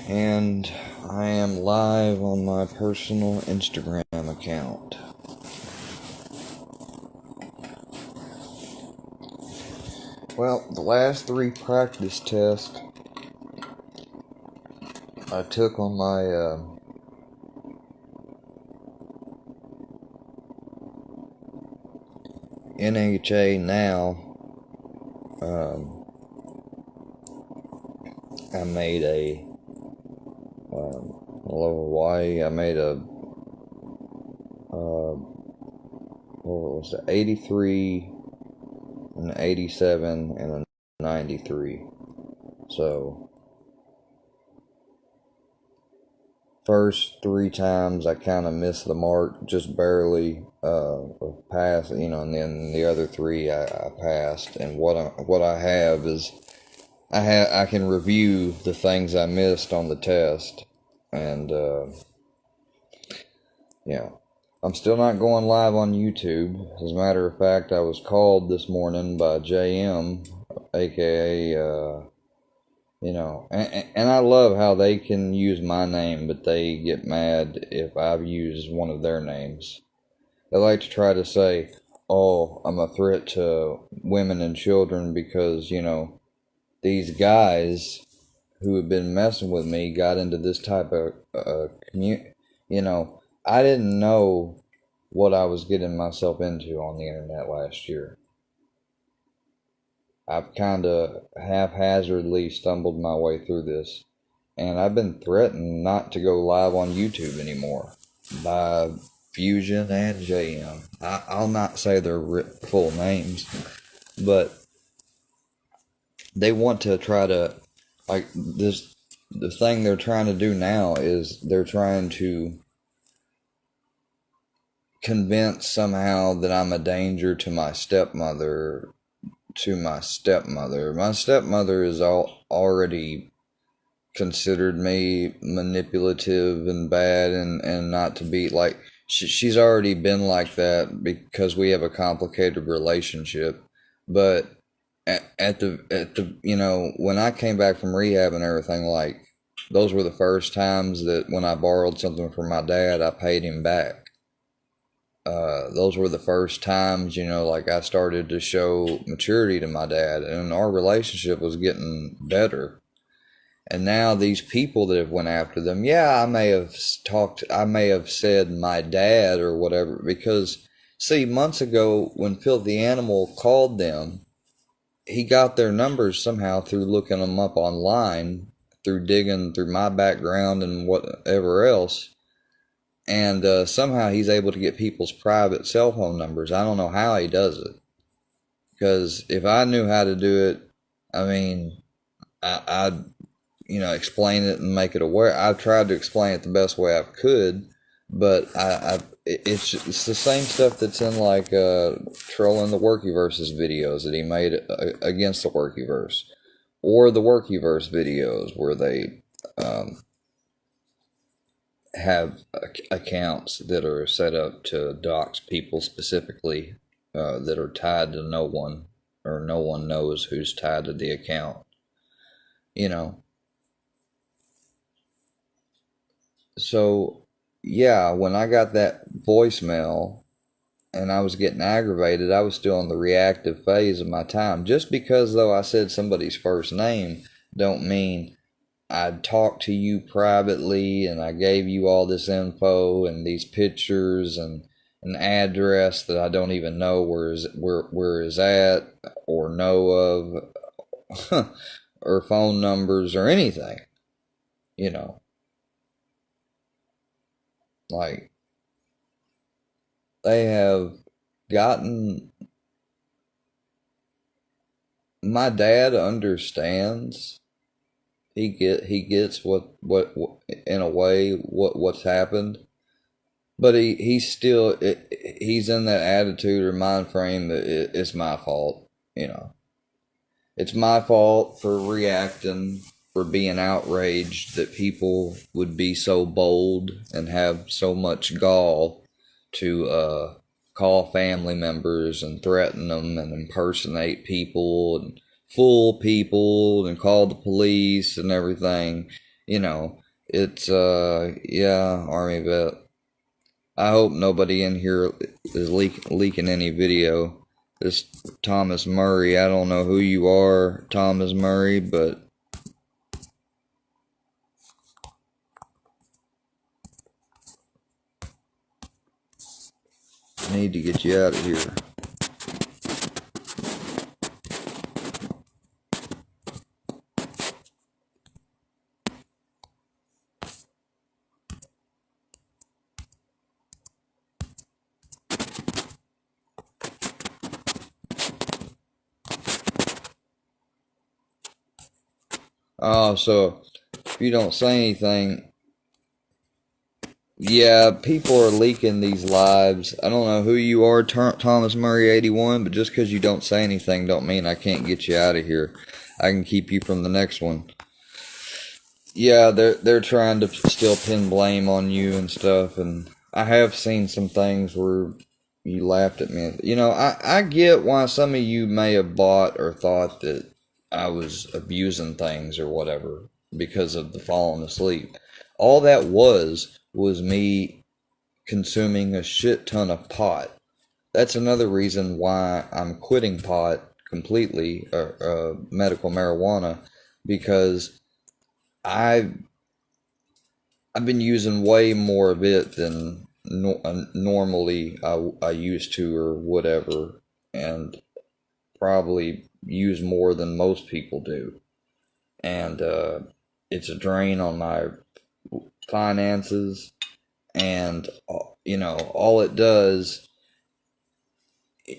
and I am live on my personal Instagram account. Well, the last 3 practice tests I took on my NHA now, I made a all over Hawaii. I made a what was it, 83, an 87, and a 93. So first 3 times I kind of missed the mark, just barely passed, and then the other 3 I passed. And what I have is I can review the things I missed on the test, and yeah. I'm still not going live on YouTube. As a matter of fact, I was called this morning by JM, aka and I love how they can use my name, but they get mad if I've used one of their names. They like to try to say, oh, I'm a threat to women and children because, these guys who have been messing with me got into this type of community. I didn't know what I was getting myself into on the internet last year. I've kind of haphazardly stumbled my way through this, and I've been threatened not to go live on YouTube anymore by Fusion and JM. I'll not say their full names, but they want to try to, the thing they're trying to do now is they're trying to convince somehow that I'm a danger to my stepmother. My stepmother is already considered me manipulative and bad and not to be like, she's already been like that because we have a complicated relationship. But at the when I came back from rehab and everything, like, those were the first times that when I borrowed something from my dad, I paid him back. Those were the first times, I started to show maturity to my dad, and our relationship was getting better. And now these people that have went after them, I may have said my dad or whatever, because, see, months ago when Filthy Animal called them, he got their numbers somehow through looking them up online, through digging through my background and whatever else. And somehow he's able to get people's private cell phone numbers. I don't know how he does it. Because if I knew how to do it, I'd explain it and make it aware. I've tried to explain it the best way I could, but it's the same stuff that's in trolling the Workyverse's videos that he made against the Workyverse, or the Workyverse videos where they have accounts that are set up to dox people specifically that are tied to no one, or no one knows who's tied to the account. So, when I got that voicemail and I was getting aggravated, I was still in the reactive phase of my time. Just because, though, I said somebody's first name don't mean I'd talk to you privately and I gave you all this info and these pictures and an address that I don't even know where is at or know of or phone numbers or anything. Like, they have gotten, my dad understands. He gets what in a way what's happened, but he's still he's in that attitude or mind frame that it's my fault. It's my fault for reacting, for being outraged that people would be so bold and have so much gall to call family members and threaten them and impersonate people and fool people and call the police and everything. you know, it's yeah, Army vet. I hope nobody in here is leaking any video. This Thomas Murray, I don't know who you are, Thomas Murray, but I need to get you out of here. Oh, so if you don't say anything, yeah, people are leaking these lives. I don't know who you are, Thomas Murray 81, but just because you don't say anything don't mean I can't get you out of here. I can keep you from the next one. Yeah, they're trying to still pin blame on you and stuff, and I have seen some things where you laughed at me. You know, I get why some of you may have bought or thought that I was abusing things or whatever because of the falling asleep. All that was me consuming a shit ton of pot. That's another reason why I'm quitting pot completely, or medical marijuana, because I I've been using way more of it than normally I used to or whatever, and probably use more than most people do. And it's a drain on my finances, and all it does,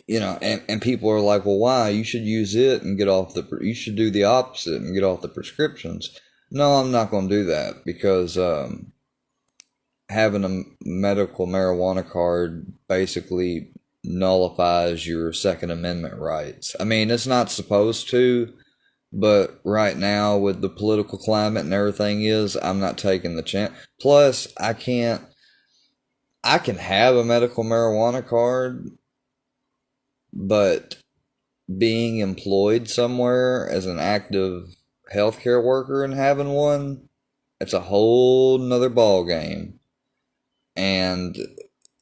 and people are like, well, why? You should use it and you should do the opposite and get off the prescriptions. No, I'm not going to do that because having a medical marijuana card basically nullifies your Second Amendment rights. I mean, it's not supposed to, but right now with the political climate and everything I'm not taking the chance. Plus, I can have a medical marijuana card, but being employed somewhere as an active healthcare worker and having one, it's a whole nother ball game. And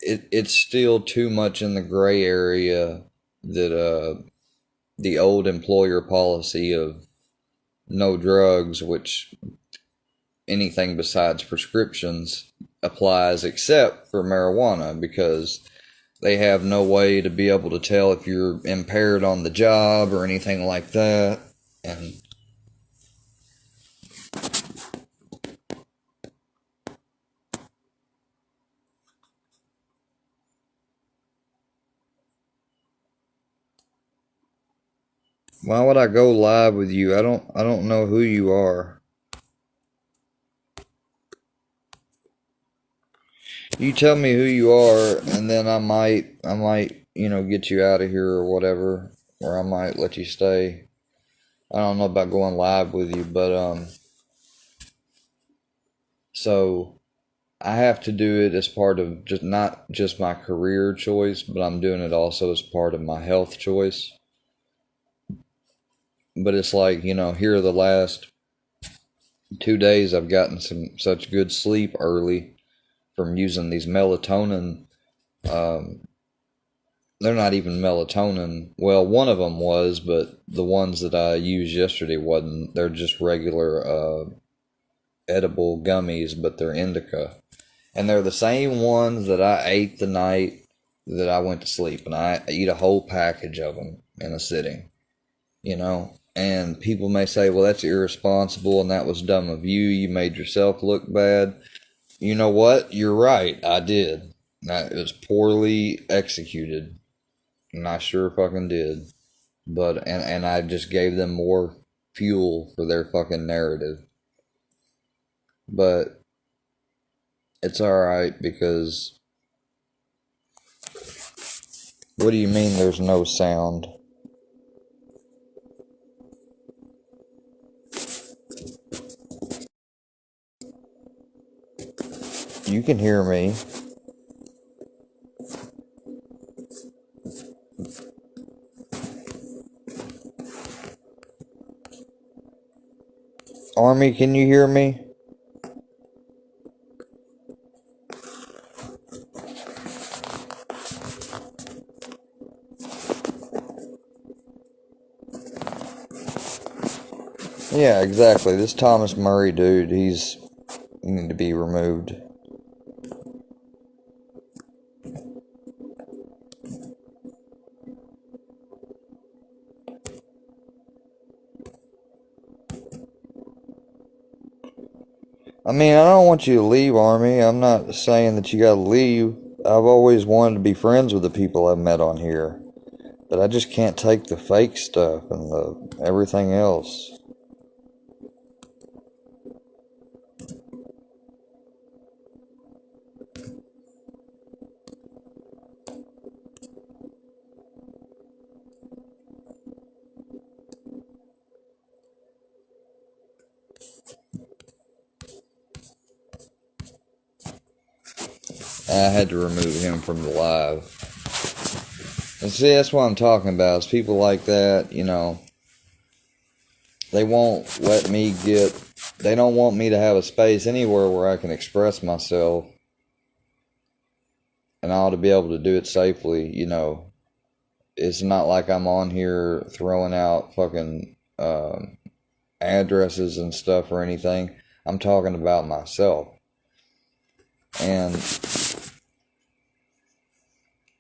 it's still too much in the gray area that the old employer policy of no drugs, which anything besides prescriptions applies except for marijuana, because they have no way to be able to tell if you're impaired on the job or anything like that. And why would I go live with you? I don't know who you are. You tell me who you are, and then I might get you out of here or whatever, or I might let you stay. I don't know about going live with you, but so I have to do it as part of just not just my career choice, but I'm doing it also as part of my health choice. But it's like, here the last 2 days I've gotten such good sleep early from using these melatonin. They're not even melatonin. Well, one of them was, but the ones that I used yesterday wasn't. They're just regular edible gummies, but they're indica. And they're the same ones that I ate the night that I went to sleep. And I eat a whole package of them in a sitting, And people may say, well, that's irresponsible and that was dumb of you. You made yourself look bad. You know what? You're right. I did. It was poorly executed. And I sure fucking did. But, and I just gave them more fuel for their fucking narrative. But it's alright, because what do you mean there's no sound? You can hear me. Army, can you hear me? Yeah, exactly. This Thomas Murray dude, he's need to be removed. I mean, I don't want you to leave, Army. I'm not saying that you gotta leave. I've always wanted to be friends with the people I've met on here. But I just can't take the fake stuff and the everything else. I had to remove him from the live. And see, that's what I'm talking about. Is people like that, they won't let me get. They don't want me to have a space anywhere where I can express myself, and I ought to be able to do it safely. It's not like I'm on here throwing out fucking addresses and stuff or anything. I'm talking about myself. And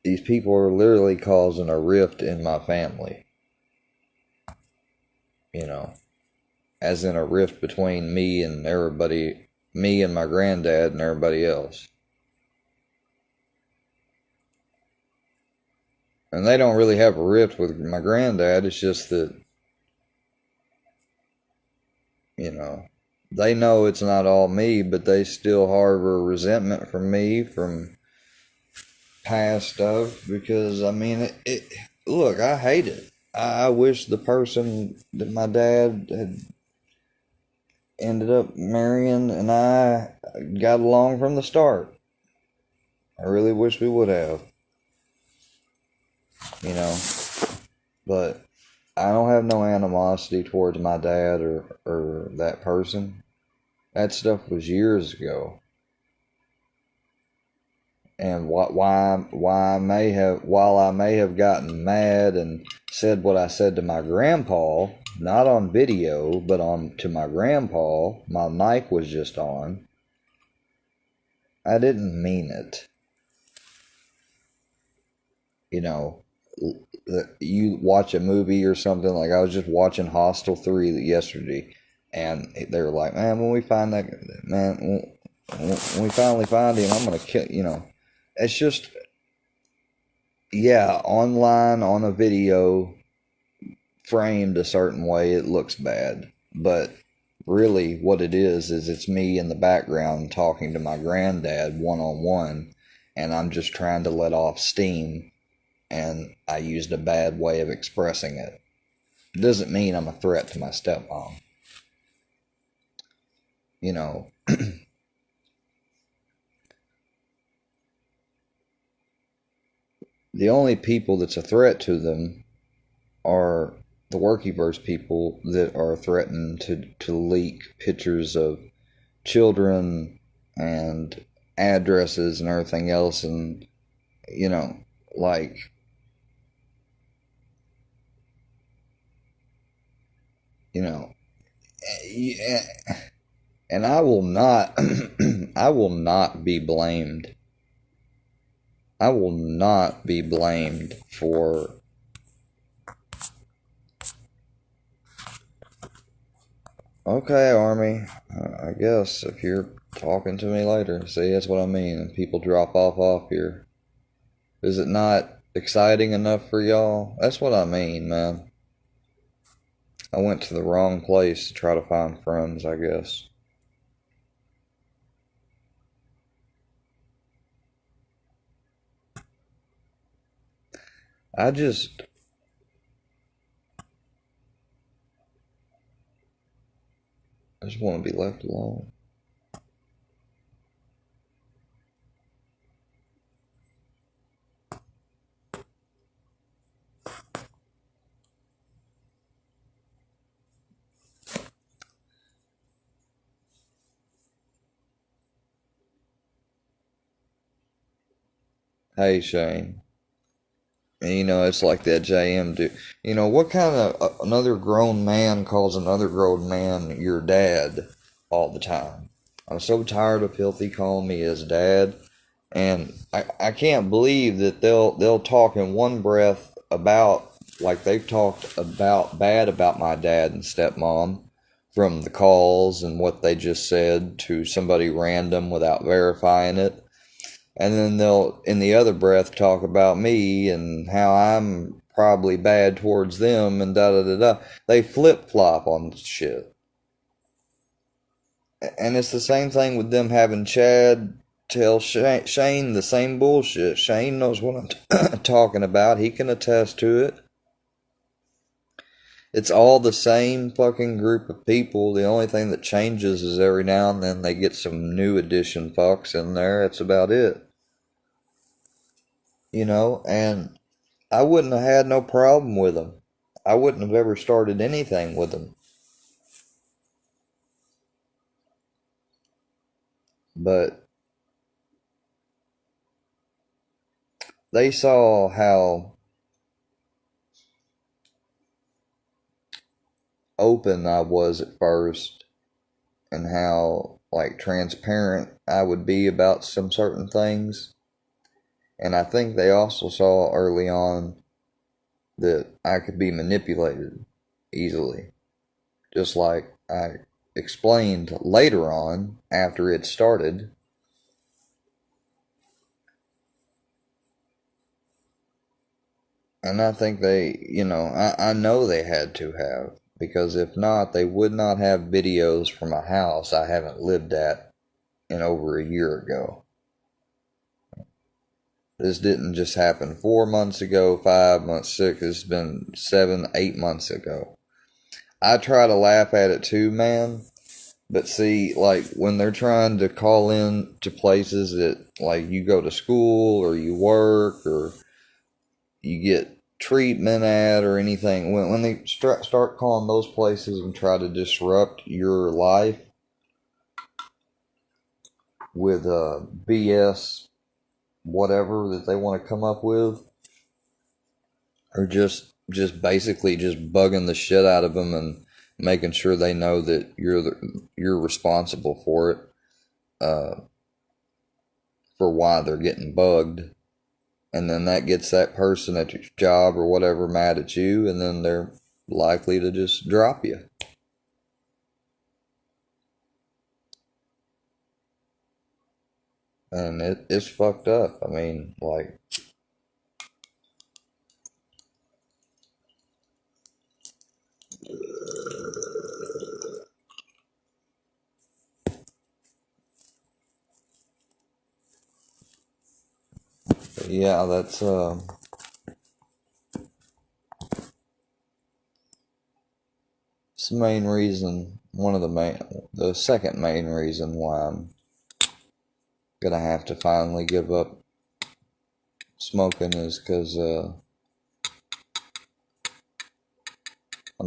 these people are literally causing a rift in my family. As in a rift between me and everybody, me and my granddad and everybody else. And they don't really have a rift with my granddad. It's just that, you know, they know it's not all me, but they still harbor resentment from me from past stuff because, I mean, look, I hate it. I wish the person that my dad had ended up marrying and I got along from the start. I really wish we would have, you know, but I don't have no animosity towards my dad or that person. That stuff was years ago. And why I may have, while I may have gotten mad and said what I said to my grandpa, not on video, but on to my grandpa, my mic was just on. I didn't mean it. You watch a movie or something, like I was just watching Hostel 3 yesterday, and they were like, man, when we find that man, when we finally find him, I'm gonna kill. It's just, yeah, online on a video framed a certain way, it looks bad, but really what it is it's me in the background talking to my granddad one-on-one, and I'm just trying to let off steam, and I used a bad way of expressing it. It doesn't mean I'm a threat to my stepmom. You know, the only people that's a threat to them are the Workyverse people that are threatened to leak pictures of children and addresses and everything else, and you know, like, you know, and I will not, I will not be blamed. I will not be blamed for. Okay, Army. I guess if you're talking to me later, see, that's what I mean. People drop off here. Is it not exciting enough for y'all? That's what I mean, man. I went to the wrong place to try to find friends, I guess. I just. I just want to be left alone. Hey, Shane. And, it's like that JM do. What kind of another grown man calls another grown man your dad all the time? I'm so tired of Filthy calling me his dad, and I can't believe that they'll talk in one breath about, like, they've talked about bad about my dad and stepmom from the calls and what they just said to somebody random without verifying it. And then they'll, in the other breath, talk about me and how I'm probably bad towards them and da da da da. They flip flop on shit. And it's the same thing with them having Chad tell Shane the same bullshit. Shane knows what I'm talking about. He can attest to it. It's all the same fucking group of people. The only thing that changes is every now and then they get some new edition fucks in there. That's about it. And I wouldn't have had no problem with them. I wouldn't have ever started anything with them. But they saw how open I was at first and how, like, transparent I would be about some certain things. And I think they also saw early on that I could be manipulated easily. Just like I explained later on after it started. And I think I know they had to have, because if not, they would not have videos from a house I haven't lived at in over a year ago. This didn't just happen 4 months ago, 5 months, six. It's been 7, 8 months ago. I try to laugh at it too, man. But see, like, when they're trying to call in to places that, like, you go to school or you work or you get treatment at or anything, when they start calling those places and try to disrupt your life with BS whatever that they want to come up with, or just basically just bugging the shit out of them and making sure they know that you're responsible for it, for why they're getting bugged. And then that gets that person at your job or whatever mad at you, and then they're likely to just drop you. And it's fucked up. I mean, like, yeah, that's it's the main reason, the second main reason why I'm gonna have to finally give up smoking is because I'm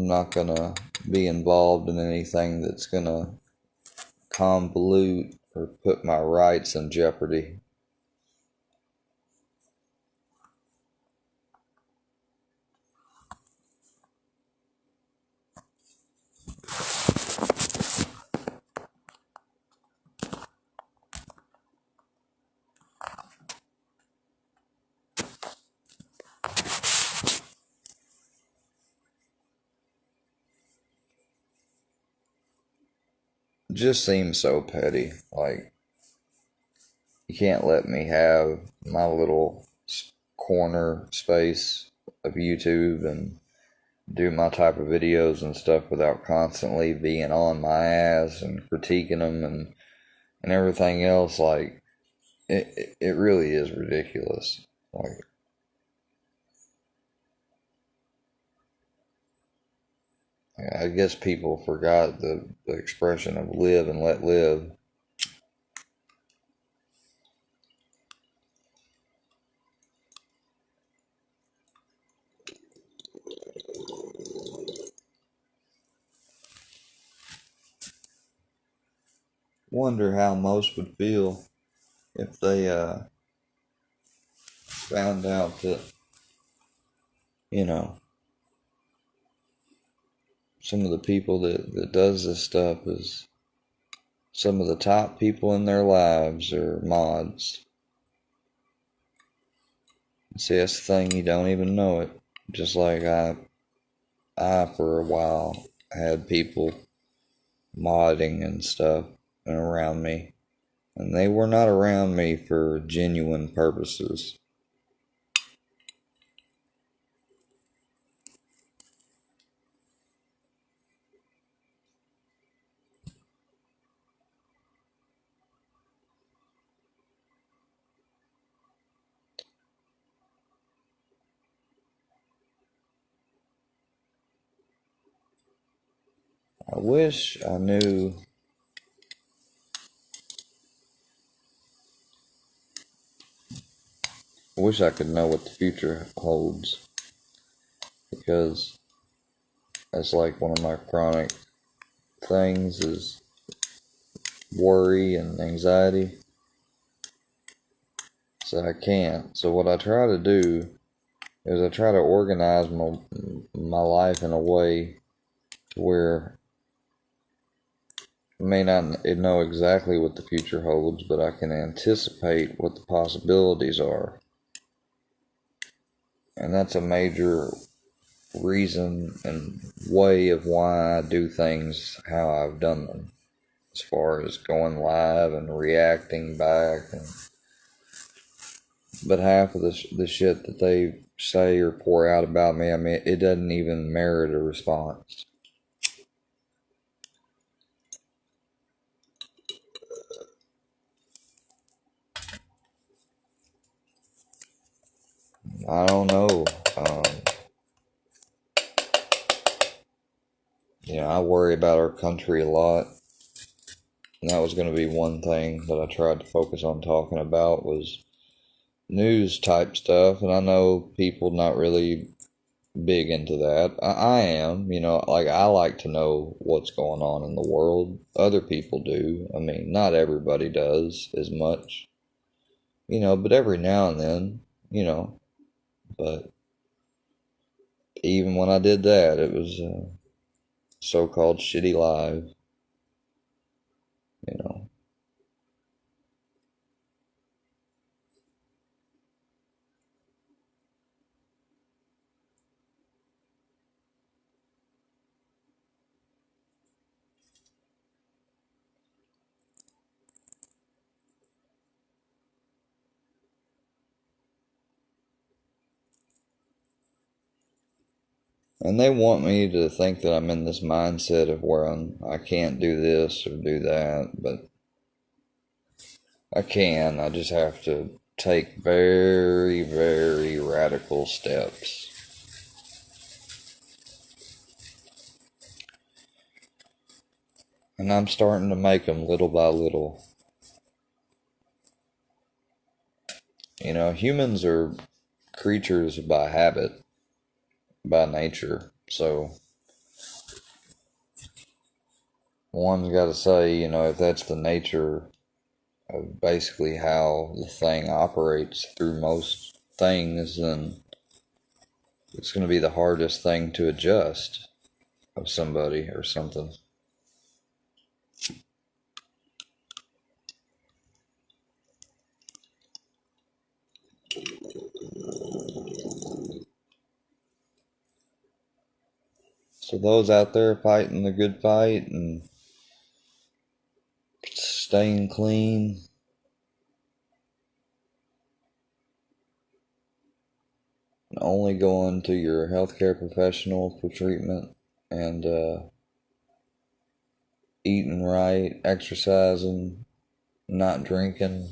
not gonna be involved in anything that's gonna convolute or put my rights in jeopardy. It just seems so petty. Like, you can't let me have my little corner space of YouTube and do my type of videos and stuff without constantly being on my ass and critiquing them and everything else. Like, it really is ridiculous. Like, I guess people forgot the expression of live and let live. Wonder how most would feel if they found out that you know, some of the people that does this stuff is some of the top people in their lives are mods. See, that's the thing, you don't even know it. Just like I for a while had people modding and stuff and around me, and they were not around me for genuine purposes. I wish I knew. I wish I could know what the future holds, because that's like one of my chronic things is worry and anxiety. So I can't. So what I try to do is I try to organize my life in a way to where I may not know exactly what the future holds, but I can anticipate what the possibilities are. And that's a major reason and way of why I do things how I've done them, as far as going live and reacting back. But half of the shit that they say or pour out about me, I mean, it doesn't even merit a response. I don't know. Um, I worry about our country a lot. And that was going to be one thing that I tried to focus on talking about was news type stuff. And I know people not really big into that. I am, like I like to know what's going on in the world. Other people do. I mean, not everybody does as much, but every now and then, but even when I did that, it was so-called shitty live, you know. And they want me to think that I'm in this mindset of where I can't do this or do that, but I can. I just have to take very, very radical steps. And I'm starting to make them little by little. Humans are creatures by habit, by nature. So one's got to say, if that's the nature of basically how the thing operates through most things, then it's going to be the hardest thing to adjust of somebody or something. So those out there fighting the good fight and staying clean, and only going to your healthcare professional for treatment, and eating right, exercising, not drinking.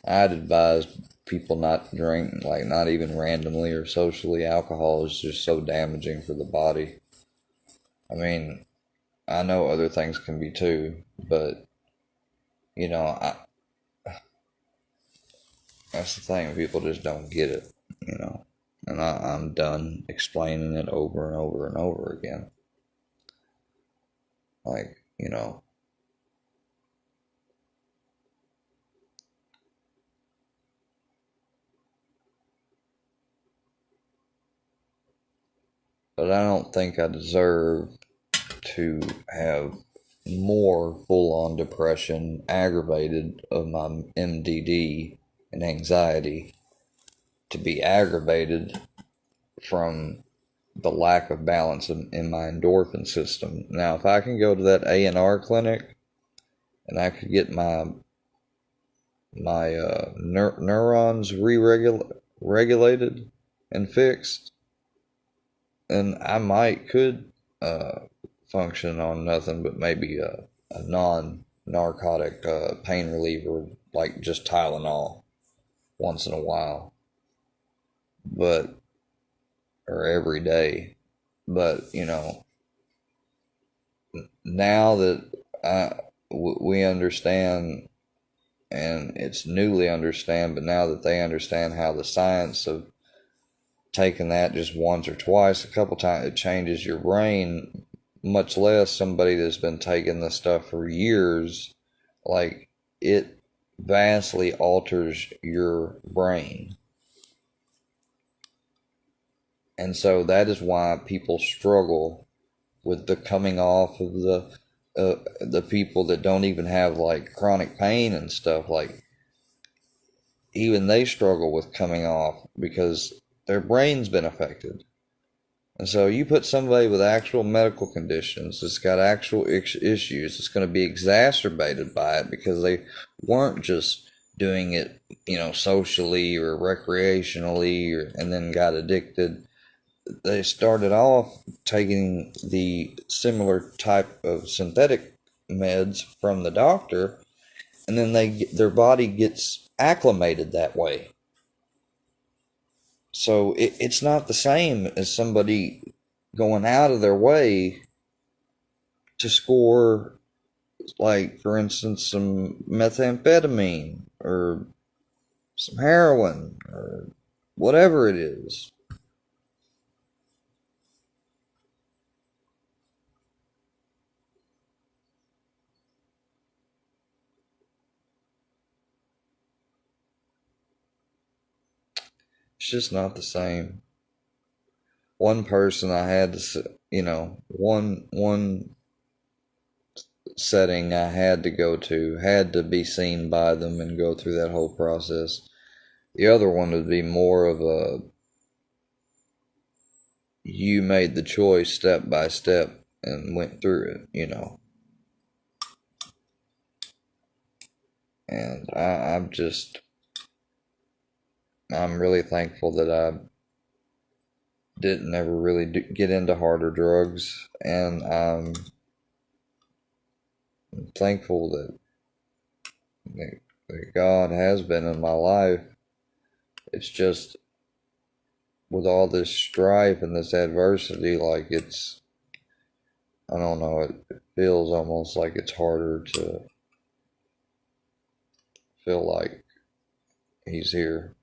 I'd advise people not to drink, like not even randomly or socially. Alcohol is just so damaging for the body. I mean, I know other things can be too, but you know, I, that's the thing. People just don't get it, you know. And I'm done explaining it over and over and over again. Like, but I don't think I deserve to have more full-on depression aggravated of my MDD and anxiety to be aggravated from the lack of balance in my endorphin system. Now, if I can go to that A&R clinic and I could get my neurons re-regulated and fixed, then I could function on nothing but maybe a non-narcotic pain reliever like just Tylenol once in a while, but or every day. But now that we understand, and it's newly understand, but now that they understand how the science of taking that just once or twice, a couple times, it changes your brain, much less somebody that's been taking this stuff for years. Like, it vastly alters your brain. And so that is why people struggle with the coming off of the people that don't even have like chronic pain and stuff. Like, even they struggle with coming off because their brain's been affected. And so you put somebody with actual medical conditions that's got actual issues, it's going to be exacerbated by it because they weren't just doing it, socially or recreationally, and then got addicted. They started off taking the similar type of synthetic meds from the doctor, and then their body gets acclimated that way. So it's not the same as somebody going out of their way to score, like, for instance, some methamphetamine or some heroin or whatever it is. It's just not the same. One person I had to, one setting I had to go to, had to be seen by them and go through that whole process. The other one would be more of a, you made the choice step by step and went through it. And I'm really thankful that I didn't ever really get into harder drugs, and I'm thankful that God has been in my life. It's just with all this strife and this adversity, like, I don't know, it feels almost like it's harder to feel like He's here.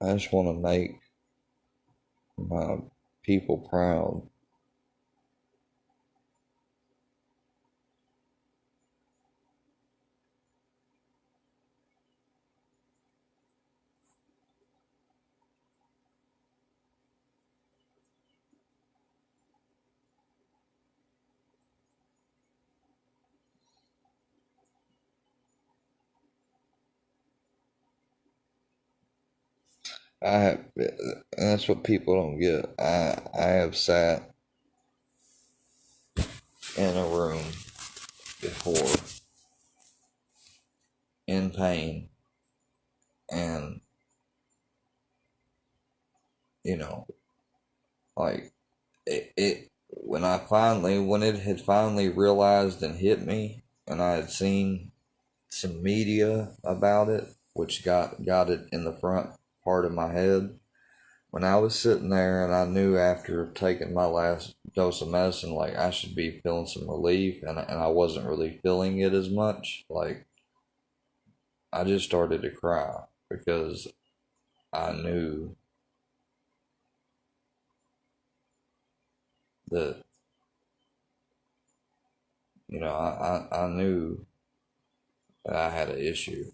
I just want to make my people proud. And that's what people don't get. I have sat in a room before in pain, and like, when it had finally realized and hit me, and I had seen some media about it, which got it in the front part of my head. When I was sitting there and I knew after taking my last dose of medicine, like I should be feeling some relief, and I wasn't really feeling it as much. Like I just started to cry because I knew that, I knew that I had an issue,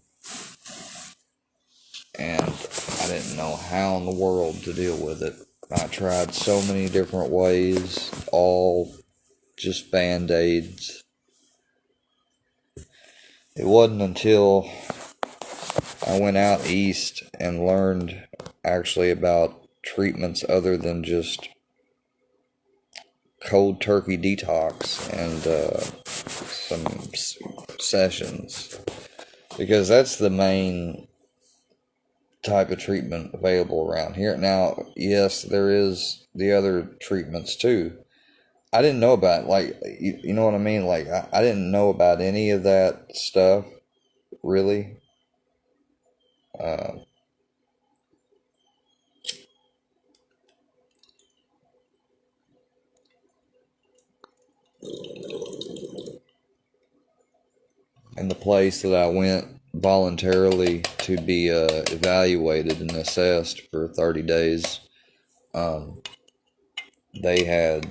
and I didn't know how in the world to deal with it. I tried so many different ways, all just band-aids. It wasn't until I went out east and learned actually about treatments other than just cold turkey detox and some sessions, because that's the main type of treatment available around here. Now, yes, there is the other treatments too. I didn't know about, like, you know what I mean? Like, I didn't know about any of that stuff, really. Uh, in the place that I went voluntarily to be evaluated and assessed for 30 days, um, they had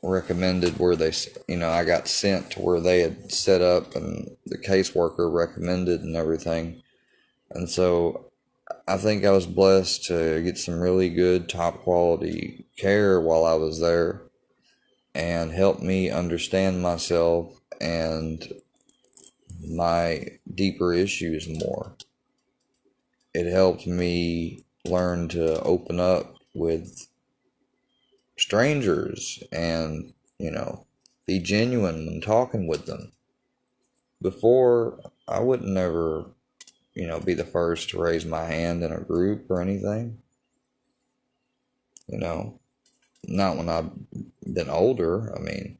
recommended where they, I got sent to where they had set up and the caseworker recommended and everything. And so I think I was blessed to get some really good top quality care while I was there, and helped me understand myself and my deeper issues more. It helped me learn to open up with strangers and, be genuine when talking with them. Before, I would never, be the first to raise my hand in a group or anything. You know, not when I've been older. I mean,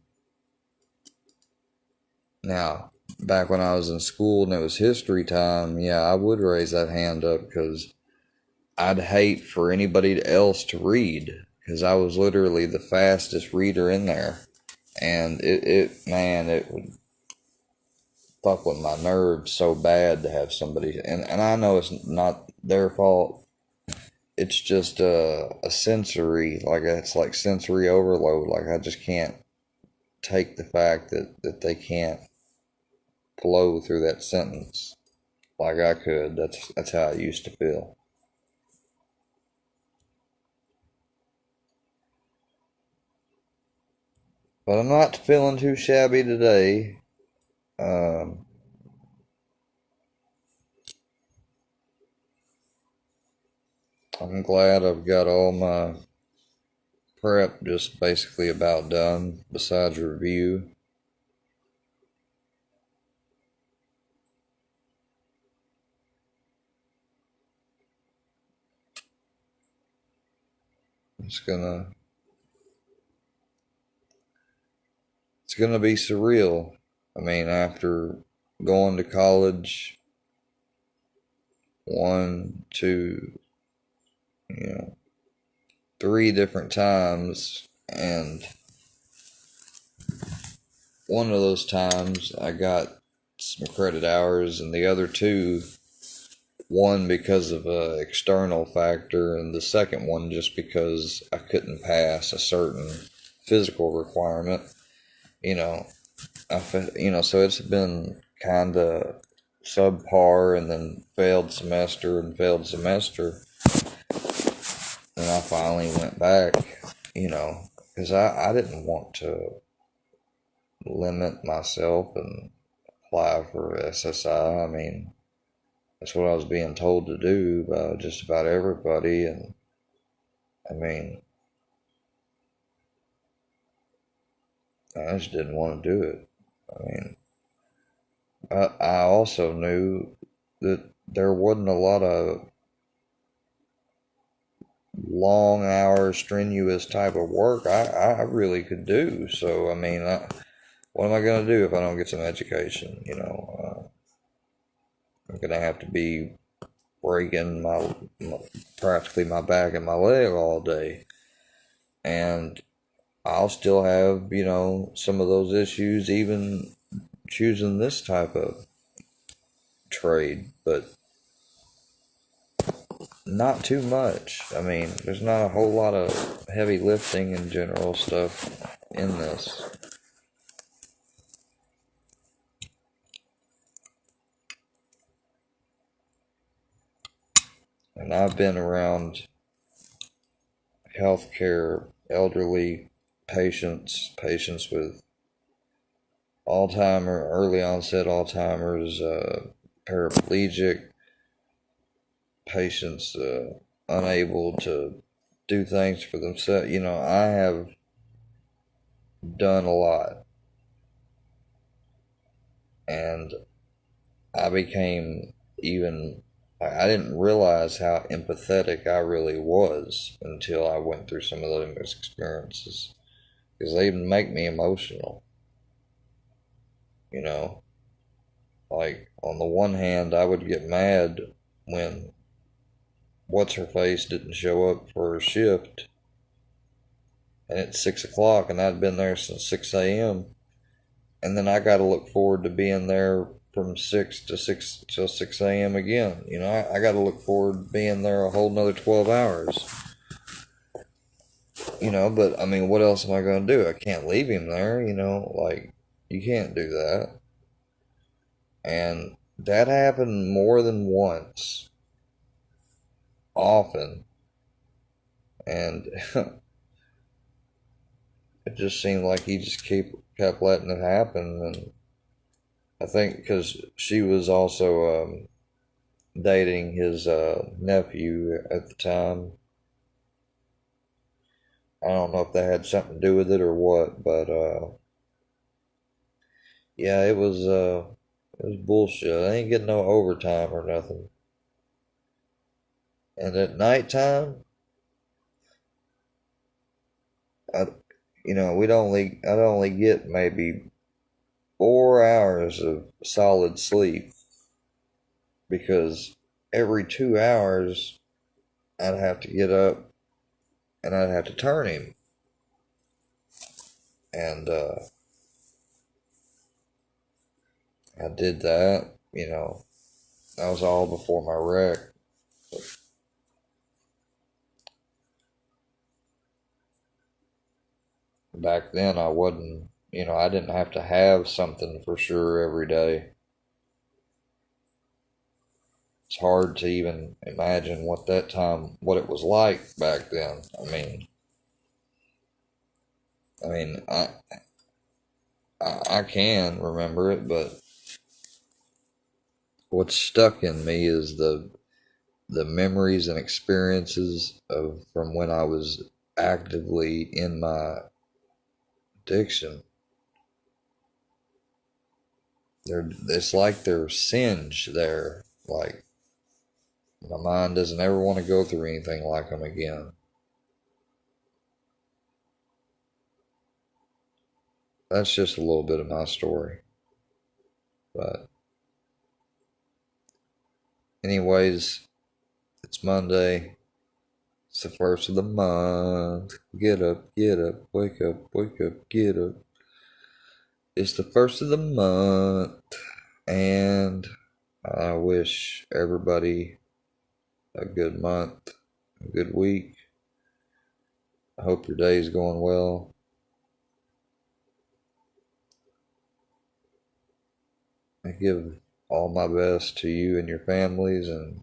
now, back when I was in school and it was history time, yeah, I would raise that hand up because I'd hate for anybody else to read, because I was literally the fastest reader in there. And it would fuck with my nerves so bad to have somebody, and I know it's not their fault. It's just a sensory, like it's like sensory overload. Like I just can't take the fact that they can't flow through that sentence like I could. That's how I used to feel. But I'm not feeling too shabby today. Um, I'm glad I've got all my prep just basically about done, besides review. It's gonna it's gonna be surreal. I mean, after going to college one, two, you know, three different times, and one of those times I got some credit hours, and the other two, one because of a external factor, and the second one just because I couldn't pass a certain physical requirement. You know, so it's been kind of subpar, and then failed semester and failed semester. And I finally went back, because I didn't want to limit myself and apply for SSI. I mean, that's what I was being told to do by just about everybody. And I mean, I just didn't want to do it. I mean, I also knew that there wasn't a lot of long hours, strenuous type of work I really could do. So, I mean, what am I going to do if I don't get some education? I'm going to have to be breaking practically my back and my leg all day. And I'll still have, some of those issues even choosing this type of trade, but not too much. I mean, there's not a whole lot of heavy lifting and general stuff in this. And I've been around healthcare, elderly patients with early onset Alzheimer's, paraplegic patients, unable to do things for themselves. I have done a lot, and I became even. I didn't realize how empathetic I really was until I went through some of those experiences, because they even make me emotional. You know, like on the one hand, I would get mad when what's her face didn't show up for her shift, and it's 6 o'clock, and I'd been there since 6 a.m. And then I got to look forward to being there from 6 till 6 a.m. again. I got to look forward to being there a whole another 12 hours. But I mean, what else am I going to do? I can't leave him there. Like, you can't do that. And that happened more than once, often, and it just seemed like he just kept letting it happen. And I think because she was also dating his nephew at the time. I don't know if that had something to do with it or what, but yeah, it was bullshit. I ain't getting no overtime or nothing. And at nighttime, I, I'd only get maybe 4 hours of solid sleep, because every 2 hours I'd have to get up and I'd have to turn him. And I did that. That was all before my wreck. Back then, I wasn't, I didn't have to have something for sure every day. It's hard to even imagine what it was like back then. I can remember it, but what's stuck in me is the memories and experiences of from when I was actively in my addiction. It's like they're singed there. Like, my mind doesn't ever want to go through anything like them again. That's just a little bit of my story. But anyways, it's Monday. It's the first of the month. Get up, wake up, get up. It's the first of the month, and I wish everybody a good month, a good week. I hope your day is going well. I give all my best to you and your families, and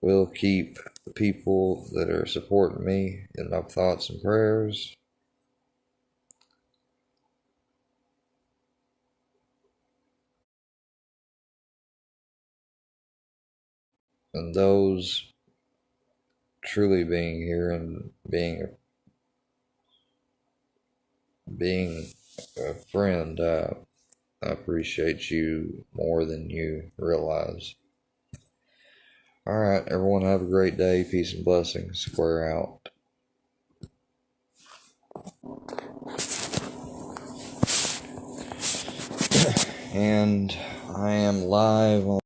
will keep the people that are supporting me in my thoughts and prayers. And those truly being here and being a friend, I appreciate you more than you realize. All right, everyone, have a great day. Peace and blessings. Square out. And I am live on